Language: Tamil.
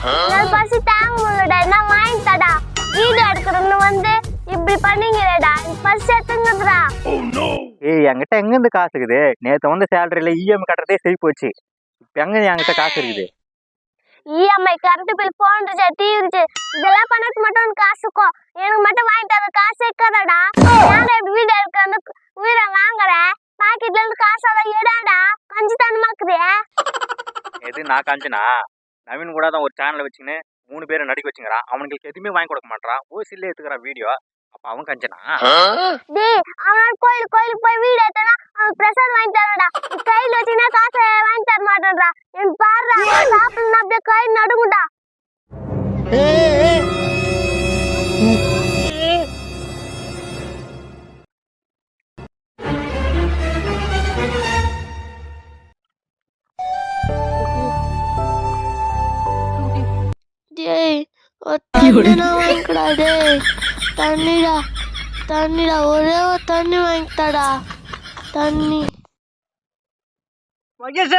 என்னால பசி தாங்க முடியலடா, நான் வாங்கி தடா. வீடியோ எடுக்கிறன்னு வந்து இப்படி பண்ணீங்களேடா, பசி எடுத்துங்கதுடா. ஏய் என்கிட்ட எங்க இருந்து காசு இருக்குது? நேத்து வந்து சேலரியில இஎம்ஐ கட்டுறதே சரி போச்சு. இப்ப எங்க என்கிட்ட காசு இருக்குது? EMI, current bill, phone recharge, TV recharge இதெல்லாம் பண்ணக்கு மட்டும் உனக்கு காசு இருக்கும். எனக்கு மட்டும் வாங்கி தர காசு இருக்காதடா. யார வீடியோ எடுக்க அந்த உயிரை வாங்குற? பாக்கெட்ல இருந்து காசெல்லாம் எடாடா, கஞ்சி தனமாக்குதே. எது நான் காஞ்சனா? நவீன் கூட தான் ஒரு சேனல் வச்சுன்னு 3 பேரை நடிக்க வச்சுங்கிறான். அவனுக்கு எதுவுமே வாங்கி கொடுக்க மாட்டான். ஓசிலே எடுத்துக்கிறான் வீடியோ. அப்ப அவன் கஞ்சனா? டேய், அவன் கோயிலுக்கு போய் வீடியோ எடுத்தனா அவனுக்கு பிரசாத் வாங்கி தரடா. கையில வச்சுனா காசை வாங்கி தர மாட்டேன்றா. என் பாருடா, சாப்பிடணும் அப்படியே கை நடுங்குடா. டேய் தண்ணினா வாங்கிக்கடா. டேய் தண்ணிடா ஒரே ஒரு தண்ணி வாங்கித்தாடா. தண்ணி மகேஷ்